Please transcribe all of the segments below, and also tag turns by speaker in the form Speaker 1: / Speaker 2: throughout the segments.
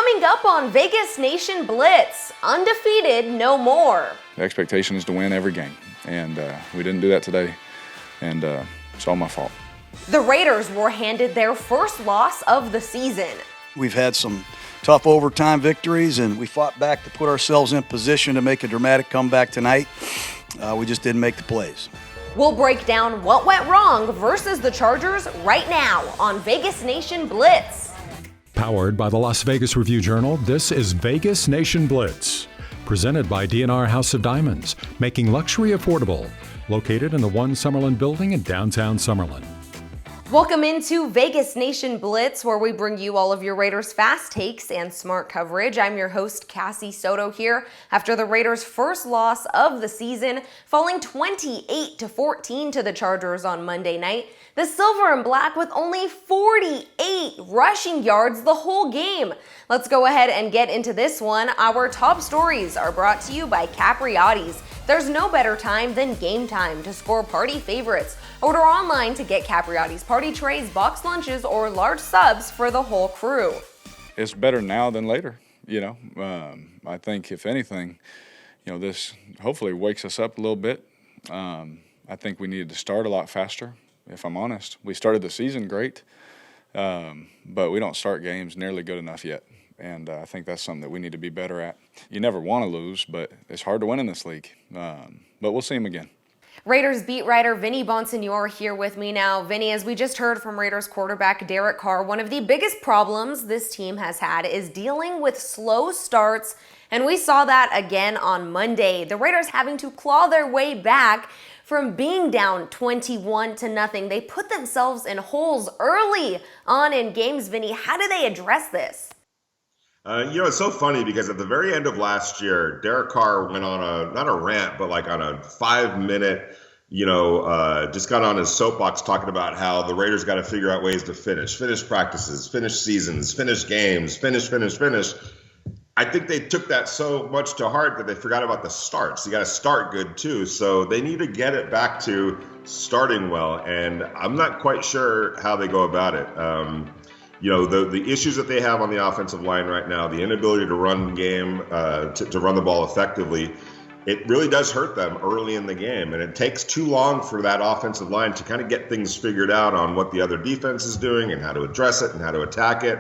Speaker 1: Coming up on Vegas Nation Blitz, undefeated no more.
Speaker 2: The expectation is to win every game, and we didn't do that today, and it's all my fault.
Speaker 1: The Raiders were handed their first loss of the season.
Speaker 3: We've had some tough overtime victories, and we fought back to put ourselves in position to make a dramatic comeback tonight. We just didn't make the plays.
Speaker 1: We'll break down what went wrong versus the Chargers right now on Vegas Nation Blitz.
Speaker 4: Powered by the Las Vegas Review-Journal, this is Vegas Nation Blitz. Presented by D&R House of Diamonds, making luxury affordable. Located in the One Summerlin building in downtown Summerlin.
Speaker 1: Welcome into Vegas Nation Blitz, where we bring you all of your Raiders fast takes and smart coverage. I'm your host, Cassie Soto, here after the Raiders' first loss of the season, falling 28-14 to the Chargers on Monday night. The Silver and Black with only 48 rushing yards the whole game. Let's go ahead and get into this one. Our top stories are brought to you by Capriotti's. There's no better time than game time to score party favorites. Order online to get Capriotti's party trays, box lunches, or large subs for the whole crew.
Speaker 2: It's better now than later, I think if anything, this hopefully wakes us up a little bit. I think we needed to start a lot faster, if I'm honest. We started the season great, but we don't start games nearly good enough yet. And I think that's something that we need to be better at. You never want to lose, but it's hard to win in this league. But we'll see him again.
Speaker 1: Raiders beat writer Vinny Bonsignore here with me now. Vinny, as we just heard from Raiders quarterback Derek Carr, one of the biggest problems this team has had is dealing with slow starts, and we saw that again on Monday. The Raiders having to claw their way back from being down 21-0. They put themselves in holes early on in games. Vinny, how do they address this?
Speaker 5: It's so funny because at the very end of last year, Derek Carr went on not a rant, but like on a 5-minute, just got on his soapbox talking about how the Raiders got to figure out ways to finish practices, finish seasons, finish games, finish. I think they took that so much to heart that they forgot about the starts. You got to start good too. So they need to get it back to starting well. And I'm not quite sure how they go about it. The issues that they have on the offensive line right now, the inability to run the game, to run the ball effectively, it really does hurt them early in the game. And it takes too long for that offensive line to kind of get things figured out on what the other defense is doing and how to address it and how to attack it.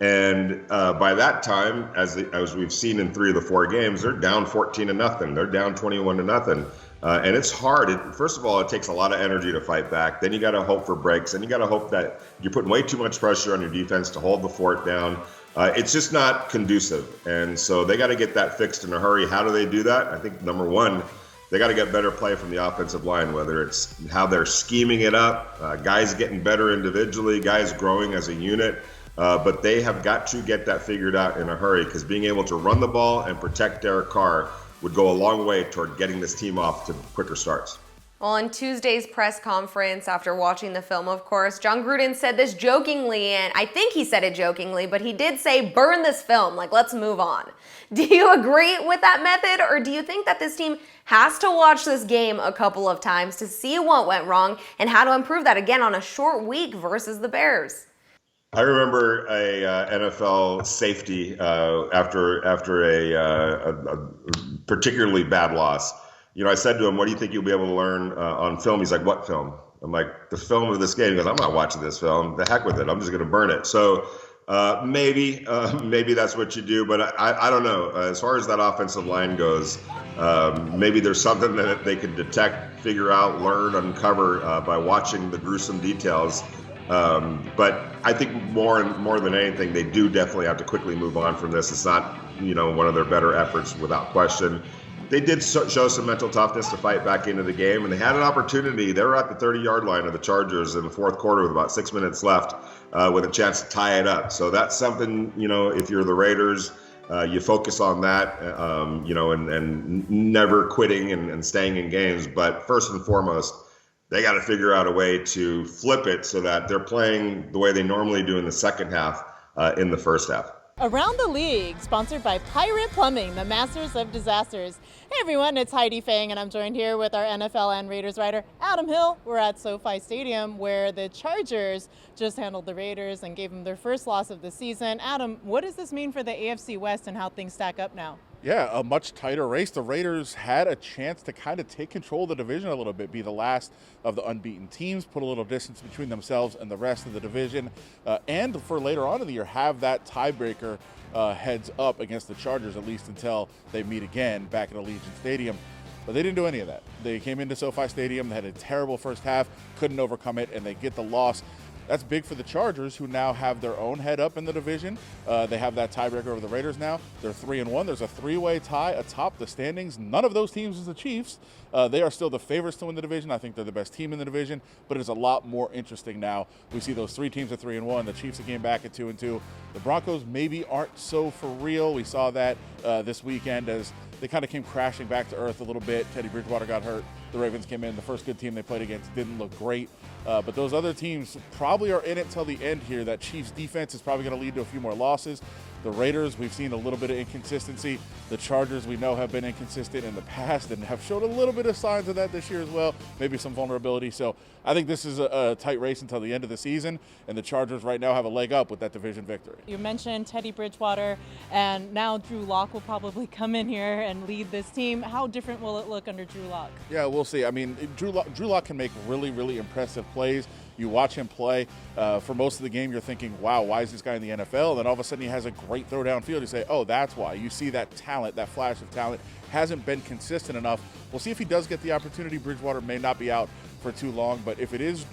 Speaker 5: And by that time, as we've seen in 3 of the 4 games, they're down 14-0. They're down 21-0. And it's hard. First of all, it takes a lot of energy to fight back. Then you got to hope for breaks. And you got to hope that you're putting way too much pressure on your defense to hold the fort down. It's just not conducive. And so they got to get that fixed in a hurry. How do they do that? I think, number one, they got to get better play from the offensive line, whether it's how they're scheming it up, guys getting better individually, guys growing as a unit. But they have got to get that figured out in a hurry, because being able to run the ball and protect Derek Carr would go a long way toward getting this team off to quicker starts.
Speaker 1: On Tuesday's press conference, after watching the film, of course, John Gruden said this jokingly, and I think he said it jokingly, but he did say, burn this film, let's move on. Do you agree with that method, or do you think that this team has to watch this game a couple of times to see what went wrong and how to improve that again on a short week versus the Bears?
Speaker 5: I remember a NFL safety after a particularly bad loss. I said to him, "What do you think you'll be able to learn on film?" He's like, "What film?" I'm like, "The film of this game." He goes, "I'm not watching this film. The heck with it. I'm just going to burn it." So maybe that's what you do, but I don't know. As far as that offensive line goes, maybe there's something that they can detect, figure out, learn, uncover by watching the gruesome details. But I think more than anything, they do definitely have to quickly move on from this. It's not, one of their better efforts without question. They did show some mental toughness to fight back into the game, and they had an opportunity. They were at the 30-yard line of the Chargers in the fourth quarter with about 6 minutes left, with a chance to tie it up. So that's something, if you're the Raiders, you focus on that, and never quitting and staying in games. But first and foremost, they got to figure out a way to flip it so that they're playing the way they normally do in the second half in the first half.
Speaker 6: Around the League, sponsored by Pirate Plumbing, the masters of disasters. Hey everyone, it's Heidi Fang, and I'm joined here with our NFL and Raiders writer, Adam Hill. We're at SoFi Stadium, where the Chargers just handled the Raiders and gave them their first loss of the season. Adam, what does this mean for the AFC West and how things stack up now?
Speaker 7: Yeah, a much tighter race. The Raiders had a chance to kind of take control of the division a little bit, be the last of the unbeaten teams, put a little distance between themselves and the rest of the division, and for later on in the year, have that tiebreaker heads up against the Chargers, at least until they meet again back at Allegiant Stadium. But they didn't do any of that. They came into SoFi Stadium, they had a terrible first half, couldn't overcome it, and they get the loss. That's big for the Chargers, who now have their own head up in the division. They have that tiebreaker over the Raiders now. They're 3-1. There's a three-way tie atop the standings. None of those teams is the Chiefs. They are still the favorites to win the division. I think they're the best team in the division, but it's a lot more interesting now. We see those three teams at 3-1. The Chiefs came back at 2-2. The Broncos maybe aren't so for real. We saw that this weekend as they kind of came crashing back to earth a little bit. Teddy Bridgewater got hurt. The Ravens came in. The first good team they played against didn't look great. But those other teams probably are in it till the end here. That Chiefs defense is probably going to lead to a few more losses. The Raiders, we've seen a little bit of inconsistency. The Chargers, we know, have been inconsistent in the past and have showed a little bit of signs of that this year as well, maybe some vulnerability. So I think this is a tight race until the end of the season, and the Chargers right now have a leg up with that division victory.
Speaker 6: You mentioned Teddy Bridgewater, and now Drew Lock will probably come in here and lead this team. How different will it look under Drew Lock?
Speaker 7: Yeah, we'll see. I mean, Drew Lock can make really, really impressive plays. You watch him play. For most of the game, you're thinking, wow, why is this guy in the NFL? And then all of a sudden he has a great throw downfield. You say, oh, that's why. You see that talent, that flash of talent, hasn't been consistent enough. We'll see if he does get the opportunity. Bridgewater may not be out for too long, but if it is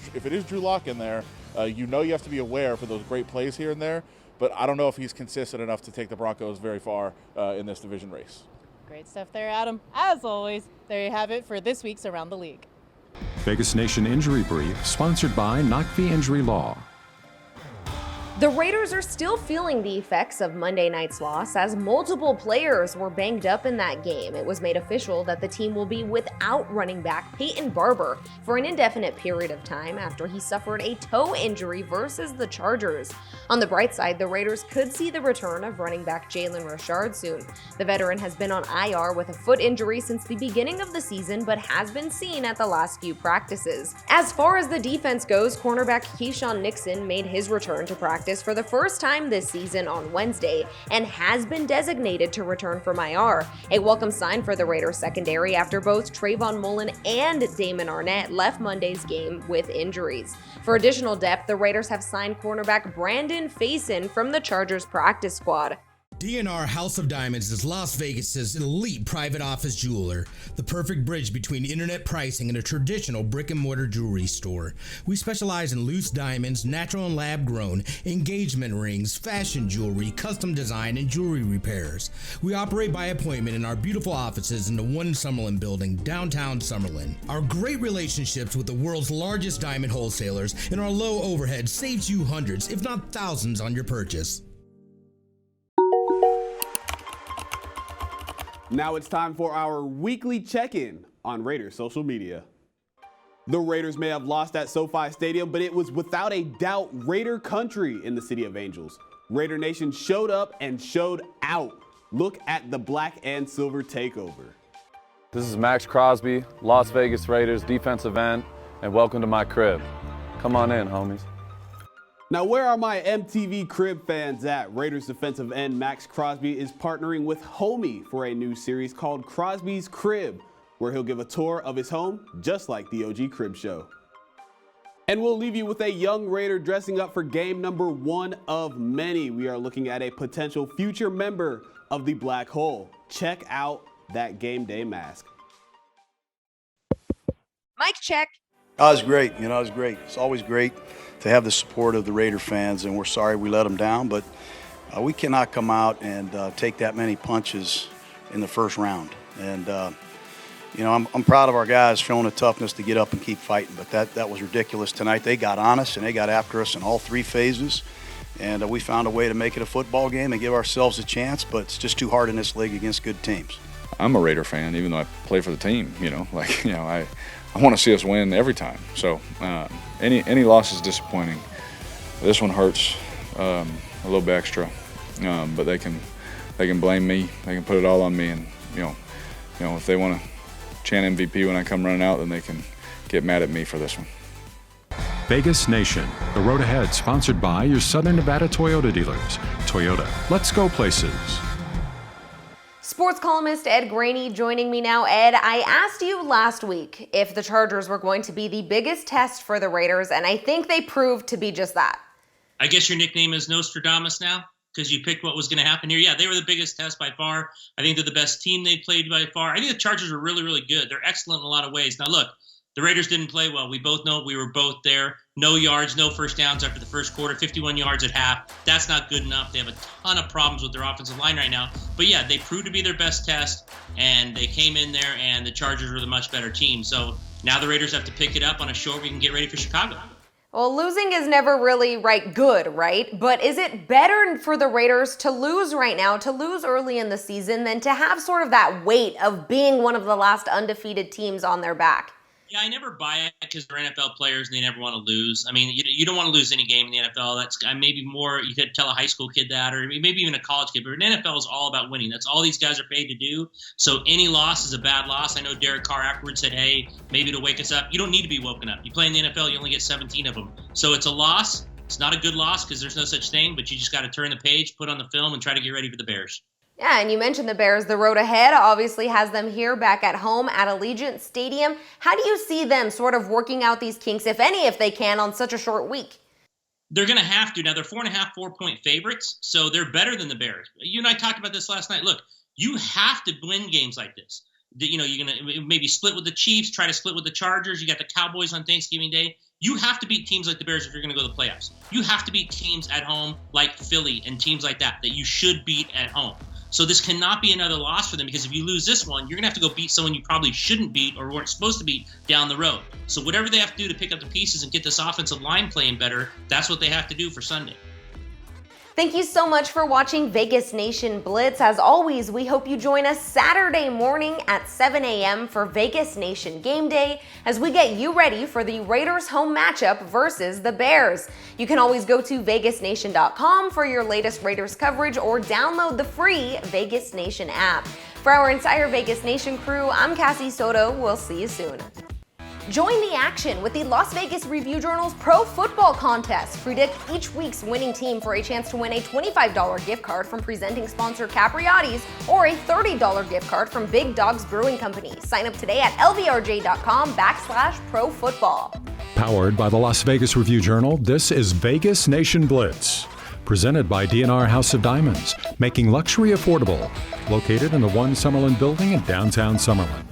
Speaker 7: Drew Lock in there, you have to be aware for those great plays here and there. But I don't know if he's consistent enough to take the Broncos very far in this division race.
Speaker 6: Great stuff there, Adam. As always, there you have it for this week's Around the League.
Speaker 4: Vegas Nation Injury Brief, sponsored by Knockfee Injury Law.
Speaker 1: The Raiders are still feeling the effects of Monday night's loss as multiple players were banged up in that game. It was made official that the team will be without running back Peyton Barber for an indefinite period of time after he suffered a toe injury versus the Chargers. On the bright side, the Raiders could see the return of running back Jalen Richard soon. The veteran has been on IR with a foot injury since the beginning of the season, but has been seen at the last few practices. As far as the defense goes, cornerback Keyshawn Nixon made his return to practice for the first time this season on Wednesday and has been designated to return from IR, a welcome sign for the Raiders secondary after both Trayvon Mullen and Damon Arnett left Monday's game with injuries. For additional depth, the Raiders have signed cornerback Brandon Faison from the Chargers practice squad.
Speaker 8: DNR House of Diamonds is Las Vegas's elite private office jeweler, the perfect bridge between internet pricing and a traditional brick-and-mortar jewelry store. We specialize in loose diamonds, natural and lab-grown, engagement rings, fashion jewelry, custom design, and jewelry repairs. We operate by appointment in our beautiful offices in the One Summerlin building, downtown Summerlin. Our great relationships with the world's largest diamond wholesalers and our low overhead saves you hundreds, if not thousands, on your purchase.
Speaker 9: Now it's time for our weekly check-in on Raiders social media. The Raiders may have lost at SoFi Stadium, but it was without a doubt Raider country in the City of Angels. Raider Nation showed up and showed out. Look at the black and silver takeover.
Speaker 10: This is Max Crosby, Las Vegas Raiders defensive end, and welcome to my crib. Come on in, homies.
Speaker 9: Now, where are my MTV Crib fans at? Raiders defensive end Max Crosby is partnering with Homie for a new series called Crosby's Crib, where he'll give a tour of his home, just like the OG Crib Show. And we'll leave you with a young Raider dressing up for game number 1 of many. We are looking at a potential future member of the Black Hole. Check out that game day mask.
Speaker 1: Mic check.
Speaker 3: It was great. It was great. It's always great to have the support of the Raider fans, and we're sorry we let them down, but we cannot come out and take that many punches in the first round. And, I'm proud of our guys showing the toughness to get up and keep fighting, but that was ridiculous tonight. They got on us, and they got after us in all 3 phases, and we found a way to make it a football game and give ourselves a chance, but it's just too hard in this league against good teams.
Speaker 2: I'm a Raider fan, even though I play for the team. I want to see us win every time. So any loss is disappointing. This one hurts a little bit extra. but they can blame me. They can put it all on me, and if they want to chant MVP when I come running out, then they can get mad at me for this one.
Speaker 4: Vegas Nation, the road ahead, sponsored by your Southern Nevada Toyota dealers. Toyota, let's go places.
Speaker 1: Sports columnist Ed Graney joining me now. Ed, I asked you last week if the Chargers were going to be the biggest test for the Raiders, and I think they proved to be just that.
Speaker 11: I guess your nickname is Nostradamus now because you picked what was going to happen here. Yeah, they were the biggest test by far. I think they're the best team they played by far. I think the Chargers are really, really good. They're excellent in a lot of ways. Now, look, the Raiders didn't play well. We both know we were both there. No yards, no first downs after the first quarter, 51 yards at half. That's not good enough. They have a ton of problems with their offensive line right now. But, yeah, they proved to be their best test, and they came in there, and the Chargers were the much better team. So now the Raiders have to pick it up on a short week and get ready for Chicago.
Speaker 1: Well, losing is never really good, right? But is it better for the Raiders to lose right now, to lose early in the season, than to have sort of that weight of being one of the last undefeated teams on their back?
Speaker 11: Yeah, I never buy it because they're NFL players and they never want to lose. I mean, you don't want to lose any game in the NFL. That's maybe more, you could tell a high school kid that, or maybe even a college kid. But the NFL is all about winning. That's all these guys are paid to do. So any loss is a bad loss. I know Derek Carr afterwards said, hey, maybe to wake us up. You don't need to be woken up. You play in the NFL, you only get 17 of them. So it's a loss. It's not a good loss because there's no such thing, but you just got to turn the page, put on the film, and try to get ready for the Bears.
Speaker 1: Yeah, and you mentioned the Bears. The road ahead obviously has them here back at home at Allegiant Stadium. How do you see them sort of working out these kinks, if any, if they can, on such a short week?
Speaker 11: They're going to have to. Now, they're 4.5, 4-point favorites, so they're better than the Bears. You and I talked about this last night. Look, you have to win games like this. You're going to maybe split with the Chiefs, try to split with the Chargers. You got the Cowboys on Thanksgiving Day. You have to beat teams like the Bears if you're going to go to the playoffs. You have to beat teams at home like Philly and teams like that you should beat at home. So this cannot be another loss for them, because if you lose this one, you're going to have to go beat someone you probably shouldn't beat or weren't supposed to beat down the road. So whatever they have to do to pick up the pieces and get this offensive line playing better, that's what they have to do for Sunday.
Speaker 1: Thank you so much for watching Vegas Nation Blitz. As always, we hope you join us Saturday morning at 7 a.m. for Vegas Nation Game Day as we get you ready for the Raiders home matchup versus the Bears. You can always go to vegasnation.com for your latest Raiders coverage or download the free Vegas Nation app. For our entire Vegas Nation crew, I'm Cassie Soto. We'll see you soon. Join the action with the Las Vegas Review-Journal's Pro Football Contest. Predict each week's winning team for a chance to win a $25 gift card from presenting sponsor Capriotti's or a $30 gift card from Big Dogs Brewing Company. Sign up today at lvrj.com/profootball.
Speaker 4: Powered by the Las Vegas Review-Journal, this is Vegas Nation Blitz. Presented by DNR House of Diamonds, making luxury affordable. Located in the One Summerlin building in downtown Summerlin.